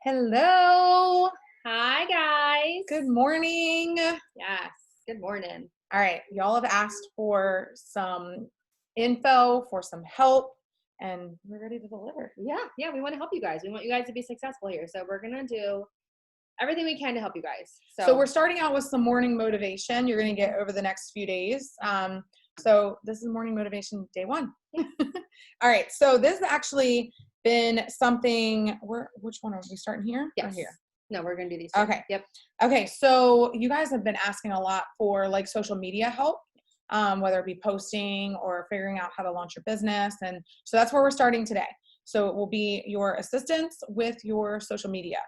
Hello. Hi, guys. Good morning. Yes, good morning. All right. Y'all have asked for some info, for some help, and we're ready to deliver. Yeah, we want to help you guys. We want you guys to be successful here. So we're going to do everything we can to help you guys. So we're starting out with some morning motivation you're going to get over the next few days. So this is morning motivation day one. All right. So this has actually been something, which one are we starting here? Yes. Or here? No, we're going to do these. Okay. Yep. Okay. So you guys have been asking a lot for like social media help, whether it be posting or figuring out how to launch your business. And so that's where we're starting today. So it will be your assistance with your social media.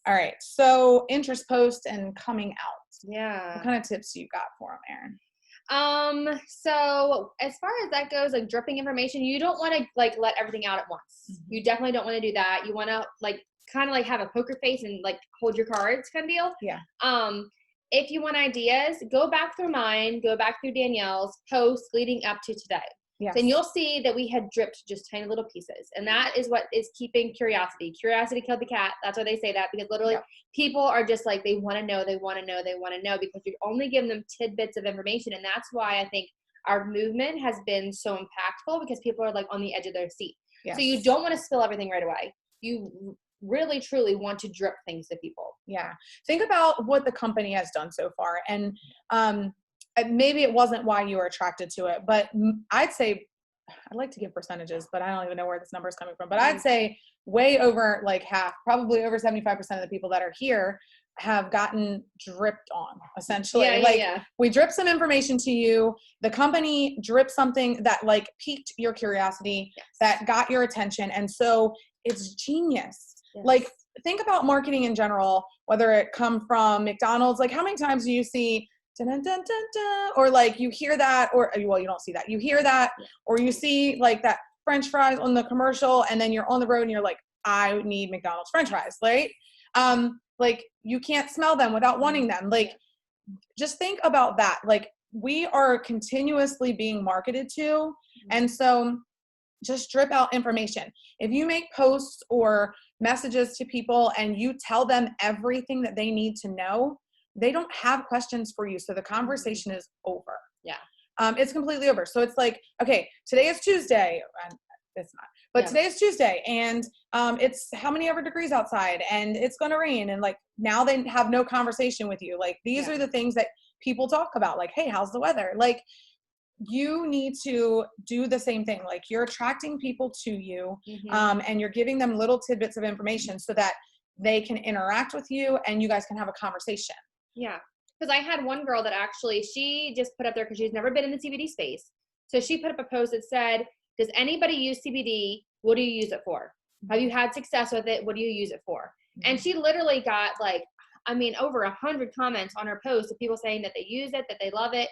All right. So interest post and coming out. Yeah. What kind of tips you got for them, Erin? So as far as that goes, like dripping information, you don't want to like let everything out at once. Mm-hmm. You definitely don't want to do that. You want to like kind of like have a poker face and like hold your cards kind of deal. Yeah. If you want ideas, go back through mine, go back through Danielle's posts leading up to today. Yes. Then you'll see that we had dripped just tiny little pieces. And that is what is keeping curiosity. Curiosity killed the cat. That's why they say that, because literally people are just like, they want to know, they want to know, they want to know, because you're only giving them tidbits of information. And that's why I think our movement has been so impactful, because people are like on the edge of their seat. Yes. So you don't want to spill everything right away. You really, truly want to drip things to people. Yeah. Think about what the company has done so far. And maybe it wasn't why you were attracted to it, but I'd say, I'd like to give percentages, but I don't even know where this number is coming from, but I'd say way over like half, probably over 75% of the people that are here have gotten dripped on, essentially. We drip some information to you. The company dripped something that like piqued your curiosity, that got your attention. And so it's genius. Yes. Like, think about marketing in general, whether it come from McDonald's. Like, how many times do you see dun, dun, dun, dun, dun, or like you hear that, or well, you don't see that. You hear that, or you see like that French fries on the commercial, and then you're on the road and you're like, I need McDonald's French fries, right? Like you can't smell them without wanting them. Like, just think about that. Like, we are continuously being marketed to, and so just drip out information. If you make posts or messages to people and you tell them everything that they need to know, they don't have questions for you. So the conversation is over. Yeah. It's completely over. So it's like, okay, today is Tuesday. It's not, but today is Tuesday, and it's how many ever degrees outside, and it's going to rain. And like, now they have no conversation with you. Like, these are the things that people talk about. Like, hey, how's the weather? Like, you need to do the same thing. Like, you're attracting people to you, and you're giving them little tidbits of information so that they can interact with you and you guys can have a conversation. Yeah. Because I had one girl that actually, she just put up there, because she's never been in the CBD space. So she put up a post that said, does anybody use CBD? What do you use it for? Have you had success with it? What do you use it for? And she literally got like, I mean, over 100 comments on her post of people saying that they use it, that they love it.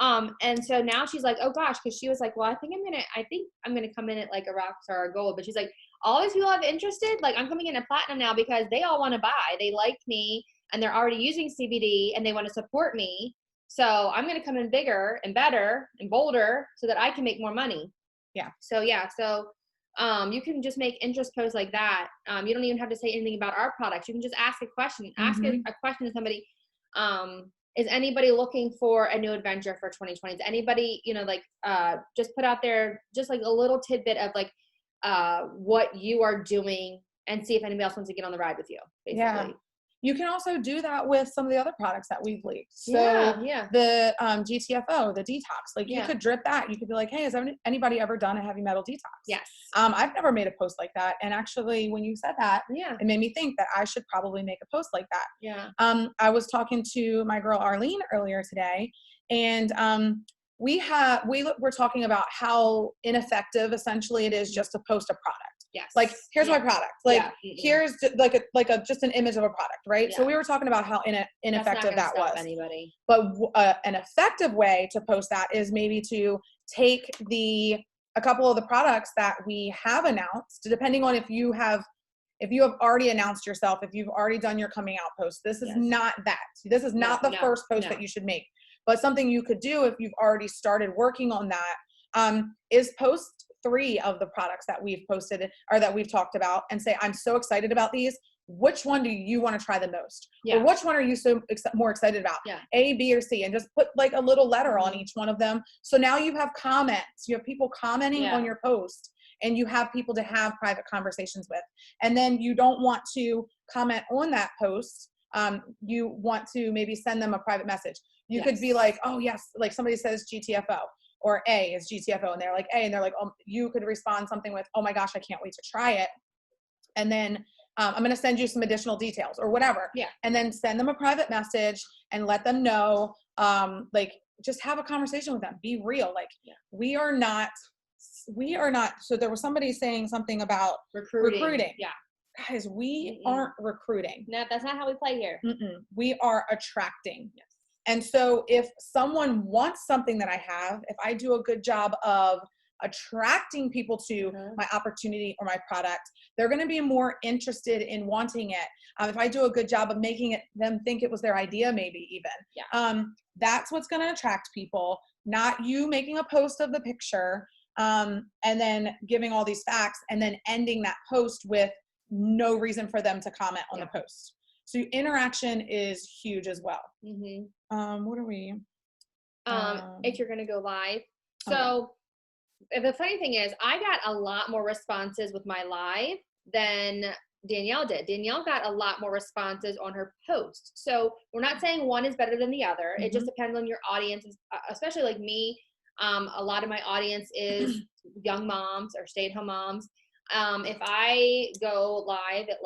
And so now she's like, oh gosh, because she was like, well, I think I'm gonna come in at like a rock star or gold. But she's like, all these people have interested, like, I'm coming in at platinum now because they all want to buy. They like me and they're already using CBD and they want to support me. So I'm gonna come in bigger and better and bolder so that I can make more money. Yeah. So you can just make interest posts like that. You don't even have to say anything about our products. You can just ask a question. Ask a question to somebody. Is anybody looking for a new adventure for 2020? Is anybody, just put out there just like a little tidbit of like what you are doing, and see if anybody else wants to get on the ride with you, basically. Yeah. You can also do that with some of the other products that we've leaked. So the GTFO, the detox, like you could drip that. You could be like, hey, has anybody ever done a heavy metal detox? Yes. I've never made a post like that. And actually, when you said that, it made me think that I should probably make a post like that. Yeah. I was talking to my girl Arlene earlier today, and we were talking about how ineffective essentially it is just to post a product. Yes. Like, here's my product. Like, here's just an image of a product, right? Yeah. So we were talking about how ineffective that was. Anybody. But an effective way to post that is maybe to take a couple of the products that we have announced, depending on if you have already announced yourself, if you've already done your coming out post. This is not that. This is not the first post that you should make. But something you could do if you've already started working on that is post 3 of the products that we've posted or that we've talked about and say, I'm so excited about these. which one do you want to try the most? Yeah. Or which one are you more excited about? Yeah. A, B, or C, and just put like a little letter on Mhm. each one of them. So now you have comments, you have people commenting Yeah. on your post, and you have people to have private conversations with. And then you don't want to comment on that post. You want to maybe send them a private message. You Yes. could be like, oh yes, like somebody says GTFO or A is GTFO, and they're like A, and they're like, oh, you could respond something with, oh my gosh, I can't wait to try it. And then I'm going to send you some additional details or whatever. Yeah. And then send them a private message and let them know, like, just have a conversation with them. Be real. Like, we are not. So there was somebody saying something about recruiting. Yeah. Guys, we aren't recruiting. No, that's not how we play here. We are attracting. Yes. And so if someone wants something that I have, if I do a good job of attracting people to my opportunity or my product, they're going to be more interested in wanting it. If I do a good job of making them think it was their idea, maybe even, that's what's going to attract people, not you making a post of the picture and then giving all these facts and then ending that post with no reason for them to comment on the post. So interaction is huge as well. What are we? If you're going to go live. So the funny thing is, I got a lot more responses with my live than Danielle did. Danielle got a lot more responses on her post. So we're not saying one is better than the other. It just depends on your audience, especially like me. A lot of my audience is young moms or stay-at-home moms. If I go live at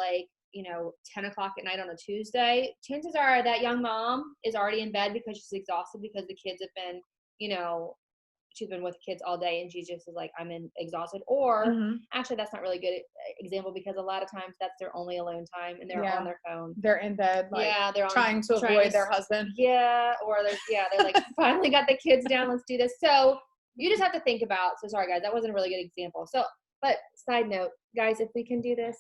10 o'clock at night on a Tuesday, chances are that young mom is already in bed because she's exhausted because the kids have been, she's been with kids all day and she just is like, I'm exhausted. Or actually that's not really a good example because a lot of times that's their only alone time and they're on their phone. They're in bed. They're trying to avoid their husband. Or they're like, finally got the kids down. Let's do this. So you just have to think about, so sorry guys, that wasn't a really good example. So, but side note, guys, if we can do this,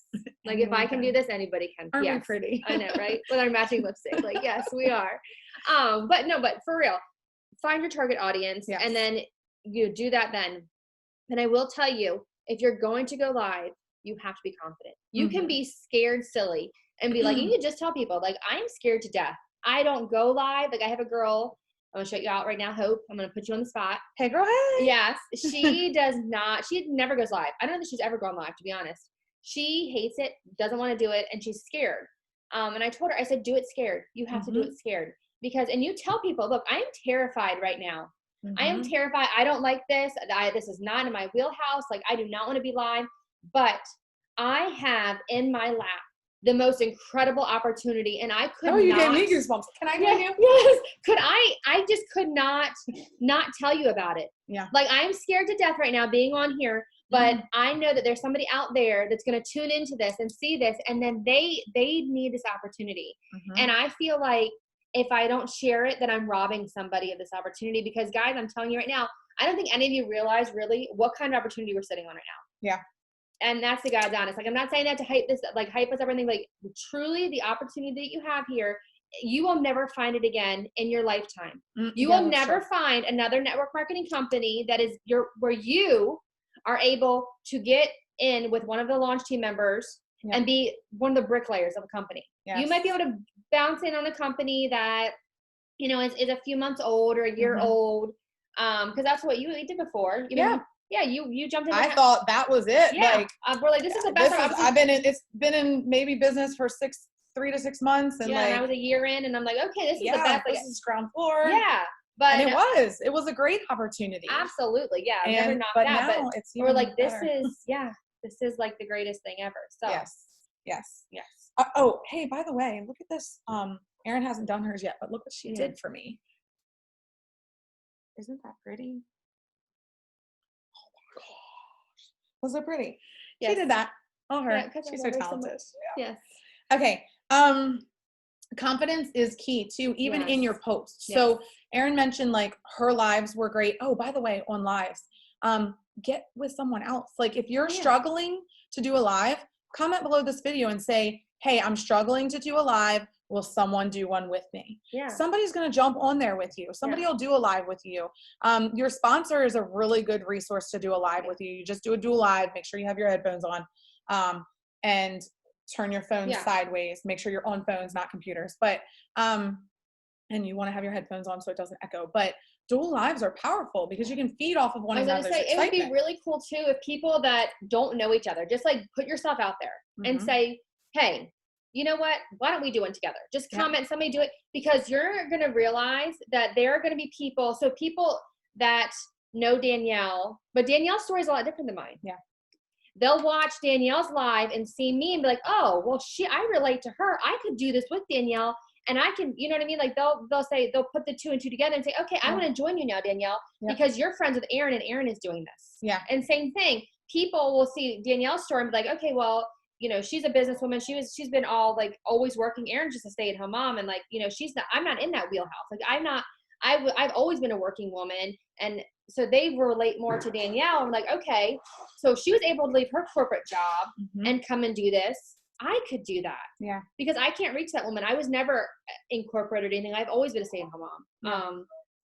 like if I can do this, anybody can. Aren't we pretty? I know, right? With our matching lipstick. Like, yes, we are. But for real, find your target audience and then you do that then. And I will tell you, if you're going to go live, you have to be confident. You can be scared silly and be like, you can just tell people, like, I'm scared to death. I don't go live. Like I have a girl, I'm going to show you out right now, Hope. I'm going to put you on the spot. Hey, girl, hey. Yes. She never goes live. I don't think she's ever gone live, to be honest. She hates it, doesn't want to do it, and she's scared. And I told her, I said, do it scared. You have to do it scared. And you tell people, look, I am terrified right now. I am terrified. I don't like this. This is not in my wheelhouse. Like, I do not want to be live. But I have in my lap the most incredible opportunity, and I could you gave me goosebumps. Can I give you? Yes. I just could not tell you about it. Yeah. Like, I'm scared to death right now being on here, but I know that there's somebody out there that's going to tune into this and see this, and then they need this opportunity. And I feel like if I don't share it, then I'm robbing somebody of this opportunity because, guys, I'm telling you right now, I don't think any of you realize really what kind of opportunity we're sitting on right now. Yeah. And that's the God's honest. Like, I'm not saying that to hype us everything. Like, truly, the opportunity that you have here, you will never find it again in your lifetime. You will never find another network marketing company that is where you are able to get in with one of the launch team members and be one of the bricklayers of a company. Yes. You might be able to bounce in on a company that, is a few months old or a year old. Because that's what you did before. You jumped in. I thought that was it. Yeah. We're like, this is the best. It's been in maybe business for 3 to 6 months. And and I was a year in and I'm like, okay, this is the best. This is ground floor. Yeah. And it was a great opportunity. Absolutely. Yeah. And, never knocked but that. Now but it's we're like, better. this is like the greatest thing ever. So Yes. Hey, by the way, look at this. Erin hasn't done hers yet, but look what she did for me. Isn't that pretty? Oh my gosh. Was it pretty? Yes. She did that. Oh, her. Yeah, she's so talented. So yes. Okay. Confidence is key too, even in your posts. Yes. So Erin mentioned like her lives were great. Oh, by the way, on lives, get with someone else. Like if you're struggling to do a live, comment below this video and say, hey, I'm struggling to do a live. Will someone do one with me? Yeah. Somebody's going to jump on there with you. Somebody will do a live with you. Your sponsor is a really good resource to do a live with you. You just do a dual live, make sure you have your headphones on. And turn your phone sideways, make sure you're on phones, not computers. But, and you want to have your headphones on so it doesn't echo. But dual lives are powerful because you can feed off of one another's excitement. It would be really cool too if people that don't know each other, just like put yourself out there and say, hey, you know what? Why don't we do one together? Just comment, somebody do it, because you're going to realize that there are going to be people that know Danielle, but Danielle's story is a lot different than mine. Yeah. They'll watch Danielle's live and see me and be like, oh, well, I relate to her. I could do this with Danielle. And I can, you know what I mean? Like they'll put the 2 and 2 together and say, okay, I want to join you now, Danielle, because you're friends with Aaron and Aaron is doing this. Yeah. And same thing. People will see Danielle's story and be like, okay, well, you know, she's a businesswoman. She's been always working. Aaron's just a stay-at-home mom. And like, you know, I'm not in that wheelhouse. Like I've always been a working woman. And so they relate more to Danielle. I'm like, okay, so she was able to leave her corporate job and come and do this. I could do that. Yeah. Because I can't reach that woman. I was never incorporated or anything. I've always been a stay-at-home mom. Yeah.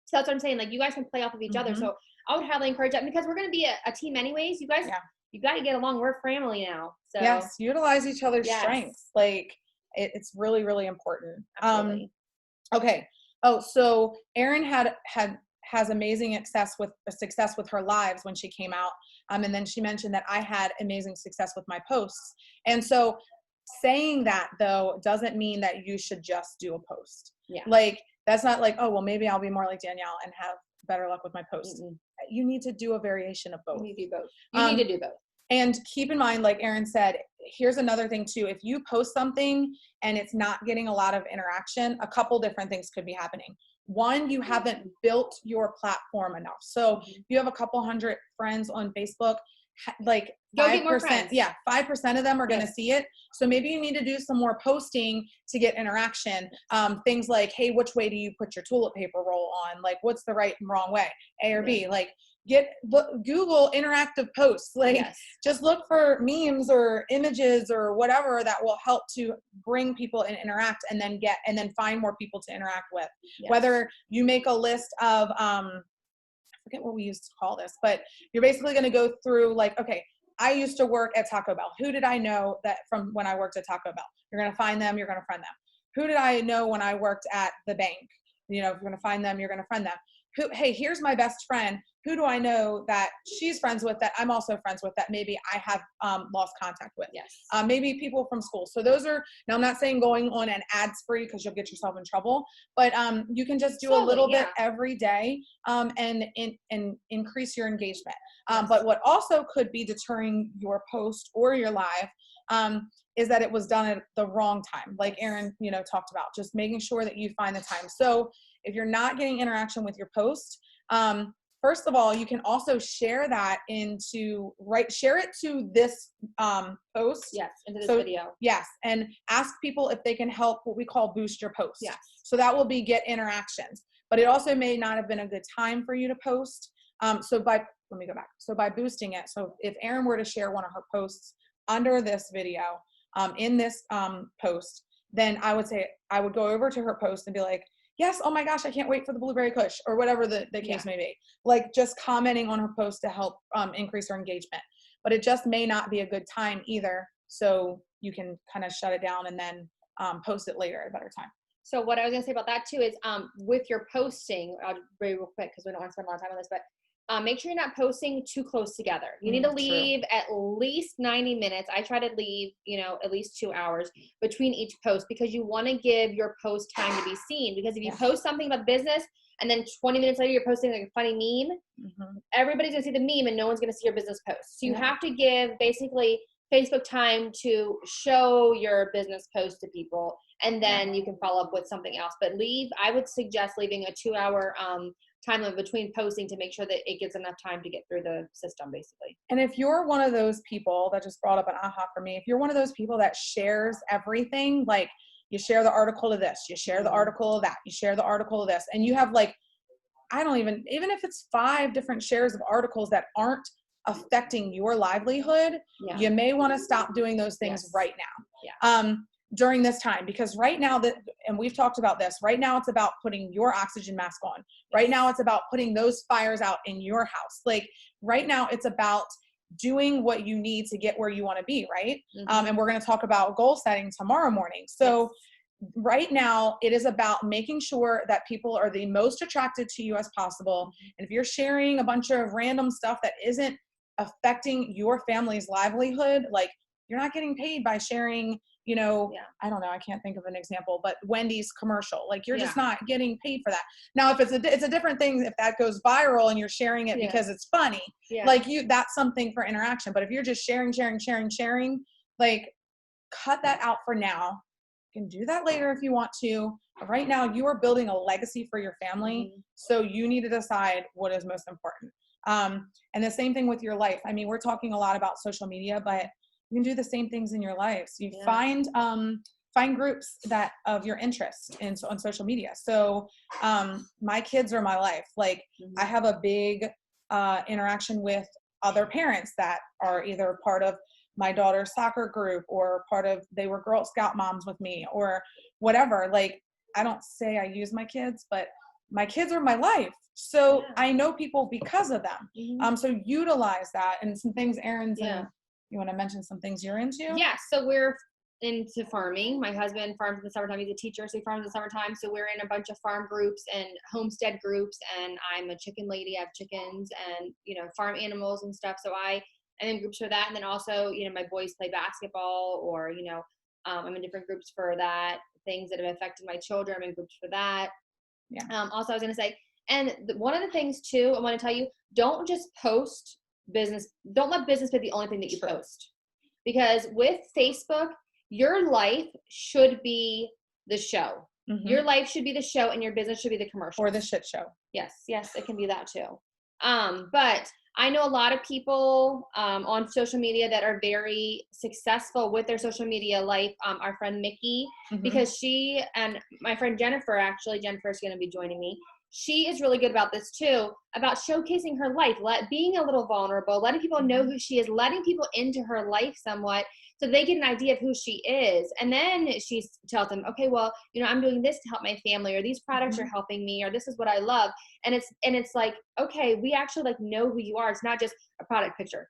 So that's what I'm saying. Like you guys can play off of each other. So I would highly encourage that because we're going to be a team anyways. You guys, you got to get along. We're family now. So yes, utilize each other's strengths. Like it's really, really important. Absolutely. Okay. Oh, so Erin has amazing success with her lives when she came out. And then she mentioned that I had amazing success with my posts. And so saying that though doesn't mean that you should just do a post. Yeah. Like that's not like, oh, well, maybe I'll be more like Danielle and have better luck with my posts. Mm-hmm. You need to do a variation of both. You need to do both. You need to do both. And keep in mind, like Erin said, here's another thing too. If you post something and it's not getting a lot of interaction, a couple different things could be happening. One, you haven't built your platform enough. So if you have a couple hundred friends on Facebook, like 5%, 5% of them are going to see it. So maybe you need to do some more posting to get interaction. Things like, hey, which way do you put your toilet paper roll on? Like, what's the right and wrong way? A or B? Like, Google interactive posts. Like, just look for memes or images or whatever that will help to bring people and interact, and then find more people to interact with. Yes. Whether you make a list of I forget what we used to call this, but you're basically going to go through like, okay, I used to work at Taco Bell. Who did I know that from when I worked at Taco Bell? You're going to find them. You're going to friend them. Who did I know when I worked at the bank? You know, if you're going to find them, you're going to friend them. Hey, here's my best friend. Who do I know that she's friends with that I'm also friends with that maybe I have lost contact with? Yes. Maybe people from school. So those are, now I'm not saying going on an ad spree because you'll get yourself in trouble, but you can just do a little bit every day and increase your engagement. But what also could be deterring your post or your live is that it was done at the wrong time. Like Erin, talked about, just making sure that you find the time. So if you're not getting interaction with your post, first of all, you can also share that share it to this post. Yes, into this video. Yes, and ask people if they can help what we call boost your post. Yes. So that will be get interactions. But it also may not have been a good time for you to post. Let me go back. So by boosting it, so if Erin were to share one of her posts under this video, in this post, then I would go over to her post and be like, yes, oh my gosh, I can't wait for the blueberry kush, or whatever the case may be. Like just commenting on her post to help increase her engagement. But it just may not be a good time either. So you can kind of shut it down and then post it later at a better time. So what I was gonna say about that too is with your posting, I'll very real quick because we don't want to spend a lot of time on this, but make sure you're not posting too close together. You need to leave at least 90 minutes. I try to leave, at least 2 hours between each post because you want to give your post time to be seen. Because if you post something about business and then 20 minutes later you're posting like a funny meme, everybody's going to see the meme and no one's going to see your business post. So you have to give basically Facebook time to show your business post to people, and then you can follow up with something else. But I would suggest leaving a 2 hour time limit between posting to make sure that it gets enough time to get through the system, basically. And if you're one of those people that just brought up an aha for me, if you're one of those people that shares everything, like you share the article of this, you share the article of that, you share the article of this, and you have like, even if it's 5 different shares of articles that aren't affecting your livelihood, you may want to stop doing those things right now. During this time, because right now and we've talked about this, right now it's about putting your oxygen mask on. Right now it's about putting those fires out in your house. Like right now it's about doing what you need to get where you want to be, right? And we're going to talk about goal setting tomorrow morning. So right now it is about making sure that people are the most attracted to you as possible. And if you're sharing a bunch of random stuff that isn't affecting your family's livelihood, like you're not getting paid by sharing, you know, I don't know, I can't think of an example, but Wendy's commercial, like you're just not getting paid for that. Now, if it's a different thing, if that goes viral and you're sharing it because it's funny, like that's something for interaction. But if you're just sharing, like cut that out for now. You can do that later if you want to. But right now, you are building a legacy for your family. So you need to decide what is most important. And the same thing with your life. I mean, we're talking a lot about social media, but you can do the same things in your life. So you find groups that of your interest on social media. So my kids are my life. Like I have a big interaction with other parents that are either part of my daughter's soccer group or they were Girl Scout moms with me or whatever. Like, I don't say I use my kids, but my kids are my life. So I know people because of them. So utilize that. And some things Erin's in. You want to mention some things you're into? Yeah. So we're into farming. My husband farms in the summertime. He's a teacher, so he farms in the summertime. So we're in a bunch of farm groups and homestead groups, and I'm a chicken lady. I have chickens and, you know, farm animals and stuff. So I'm in groups for that. And then also, you know, my boys play basketball, or, you know, I'm in different groups for that. Things that have affected my children, I'm in groups for that. Also, I was going to say, and one of the things too, I want to tell you, don't just post business. Don't let business be the only thing that you post, because with Facebook, your life should be the show. Your life should be the show, and your business should be the commercial or the shit show. Yes, it can be that too. But I know a lot of people on social media that are very successful with their social media life. Our friend Mickey, because she and my friend Jennifer's going to be joining me. She is really good about this too, about showcasing her life, being a little vulnerable, letting people know who she is, letting people into her life somewhat, so they get an idea of who she is. And then she tells them, okay, well, you know, I'm doing this to help my family, or these products are helping me, or this is what I love. And it's like, okay, we actually like know who you are. It's not just a product picture,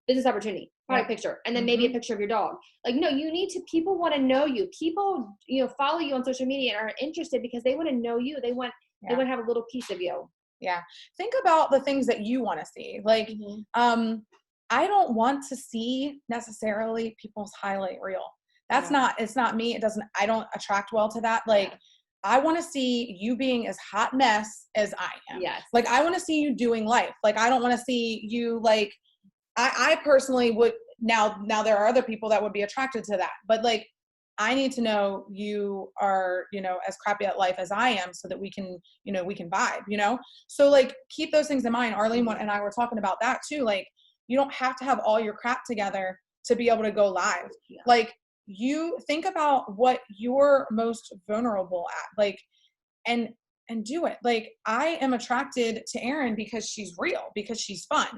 business opportunity, product picture, and then maybe a picture of your dog. Like, no, people want to know you. People, you know, follow you on social media and are interested because they want to know you. They want to have a little piece of you. Yeah. Think about the things that you want to see. Like, I don't want to see necessarily people's highlight reel. It's not me. I don't attract well to that. Like, I want to see you being as hot mess as I am. Yes. Like, I want to see you doing life. Like, I don't want to see you like, I personally would, now there are other people that would be attracted to that, but like, I need to know you are, you know, as crappy at life as I am, so that we can, you know, we can vibe, you know? So like, keep those things in mind. Arlene and I were talking about that too. Like, you don't have to have all your crap together to be able to go live. Yeah. Like, you think about what you're most vulnerable at, like, and do it. Like, I am attracted to Erin because she's real, because she's fun.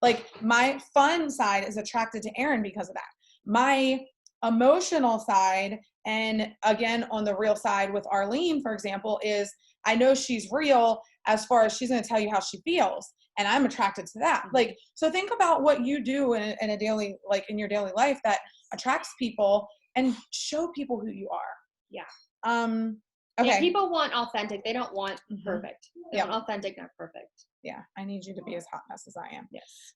Like, my fun side is attracted to Erin because of that. My emotional side, and again, on the real side with Arlene, for example, is I know she's real as far as she's going to tell you how she feels, and I'm attracted to that. Like, so think about what you do in a daily, like in your daily life, that attracts people, and show people who you are. Yeah. Okay. Yeah, people want authentic. They don't want perfect. They want authentic, not perfect. Yeah. I need you to be as hot mess as I am. Yes.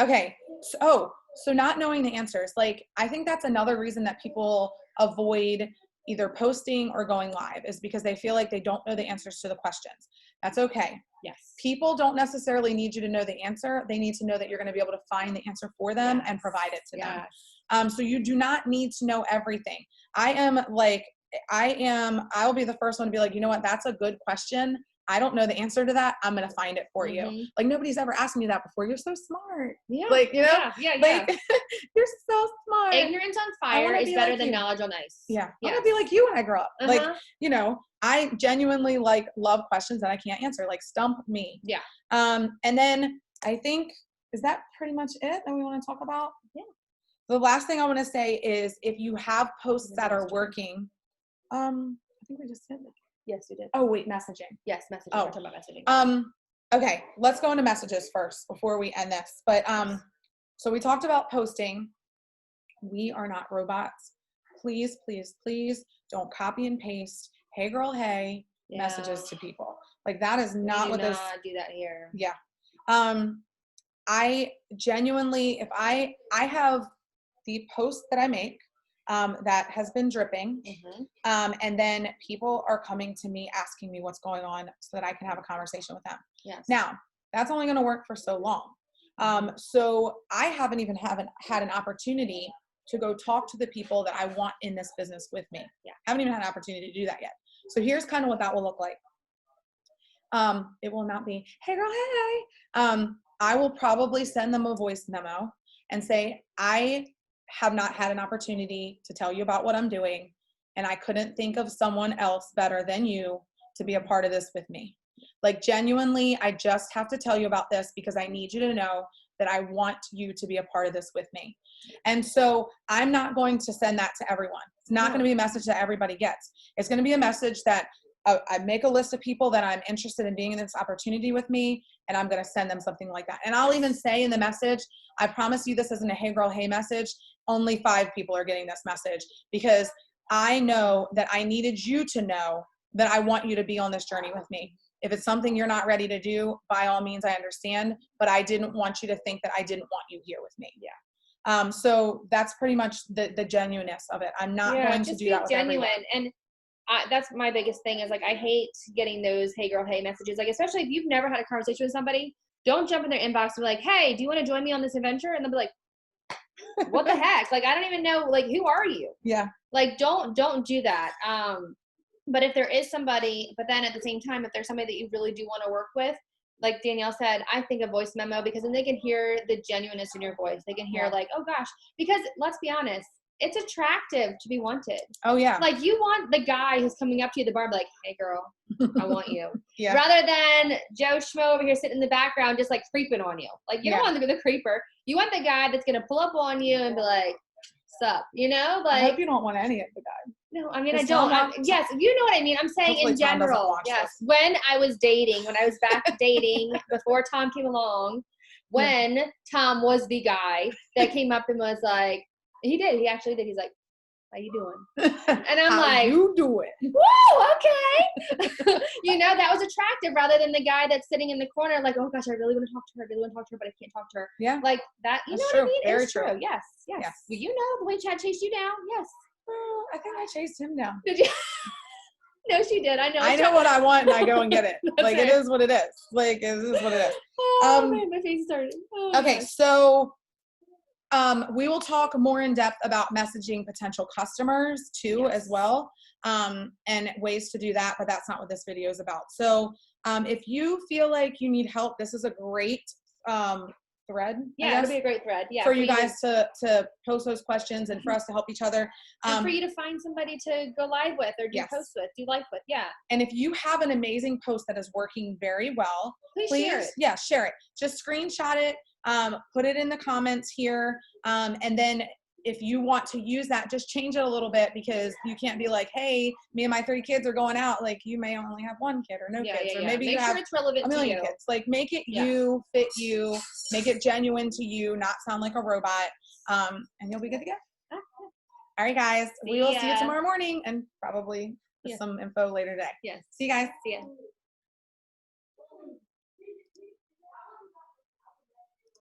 Okay. So not knowing the answers, like, I think that's another reason that people avoid either posting or going live, is because they feel like they don't know the answers to the questions. That's okay. Yes. People don't necessarily need you to know the answer. They need to know that you're going to be able to find the answer for them and provide it to them. So you do not need to know everything. I'll be the first one to be like, you know what, that's a good question. I don't know the answer to that. I'm going to find it for you. Like, nobody's ever asked me that before. You're so smart. Yeah. Like, you know, like, you're so smart. Ignorance on fire is better than knowledge on ice. Yeah. I want to be like you when I grow up. Like, you know, I genuinely like love questions that I can't answer. Like, stump me. Yeah. And then I think, is that pretty much it that we want to talk about? Yeah. The last thing I want to say is, if you have posts that are working, I think we just said that. Yes, we did. Oh, wait, messaging. Yes, messaging. Oh. We're talking about messaging. Okay, let's go into messages first before we end this. But so we talked about posting. We are not robots. Please, please, please don't copy and paste, hey girl, hey, messages to people. Like that is not what this. Do that here. Yeah. I genuinely, if I have the post that I make that has been dripping, and then people are coming to me asking me what's going on so that I can have a conversation with them. Yes. Now, that's only going to work for so long. So I haven't even had an opportunity to go talk to the people that I want in this business with me. Yeah. Haven't even had an opportunity to do that yet. So here's kind of what that will look like. It will not be, hey girl, hey. I will probably send them a voice memo and say, I have not had an opportunity to tell you about what I'm doing, and I couldn't think of someone else better than you to be a part of this with me. Like genuinely, I just have to tell you about this because I need you to know that I want you to be a part of this with me. And so I'm not going to send that to everyone. It's not going to be a message that everybody gets. It's going to be a message that I make a list of people that I'm interested in being in this opportunity with me, and I'm going to send them something like that. And I'll even say in the message, I promise you this isn't a hey girl, hey message. Only 5 people are getting this message because I know that I needed you to know that I want you to be on this journey with me. If it's something you're not ready to do, by all means, I understand, but I didn't want you to think that I didn't want you here with me. Yeah. So that's pretty much the genuineness of it. I'm not going to do that with genuine. everyone. And that's my biggest thing is like, I hate getting those hey girl, hey messages. Like, especially if you've never had a conversation with somebody, don't jump in their inbox and be like, hey, do you want to join me on this adventure? And they'll be like, what the heck? Like, I don't even know, like, who are you? Yeah. Like, don't do that. But if there is somebody, but then at the same time, if there's somebody that you really do want to work with, like Danielle said, I think a voice memo, because then they can hear the genuineness in your voice. They can hear like, oh gosh, because let's be honest, it's attractive to be wanted. Oh yeah. Like you want the guy who's coming up to you at the bar, like, hey girl, I want you. Yeah. Rather than Joe Schmo over here sitting in the background, just like creeping on you. Like you don't want to be the creeper. You want the guy that's going to pull up on you and be like, sup, you know, like. I hope you don't want any of the guys. No, I mean, I don't. Yes, you know what I mean. I'm saying in general. Yes. When I was back dating before Tom came along, when Tom was the guy that came up and was like, he actually did. He's like, how you doing? And I'm like, you doing? Woo, okay. You know, that was attractive rather than the guy that's sitting in the corner like, oh gosh, I really want to talk to her. But I can't talk to her. Yeah. Like that, you That's know true. what I mean? Very it's true. Yes. You know the way Chad chased you down. Yes. I think I chased him down. Did you? No, she did. I know. I know what I want and I go and get it. Like it is what it is. Like it is what it is. Oh man, my face started. Oh, okay, gosh. So we will talk more in depth about messaging potential customers too, as well, and ways to do that, but that's not what this video is about. So if you feel like you need help, this is a great thread. Yeah, it'll be a great thread. Yeah, for you guys to post those questions and for us to help each other. And for you to find somebody to go live with or do posts with, do live with. Yeah. And if you have an amazing post that is working very well, please share it. Yeah, share it. Just screenshot it, put it in the comments here, and then if you want to use that, just change it a little bit because you can't be like, hey, me and my 3 kids are going out. Like you may only have 1 kid or no kids, or maybe make you sure have it's relevant a million to you. kids. Like make it you, fit you, make it genuine to you, not sound like a robot, and you'll be good to go. All right, guys, we will see you tomorrow morning and probably some info later today. Yes. See you guys. See ya.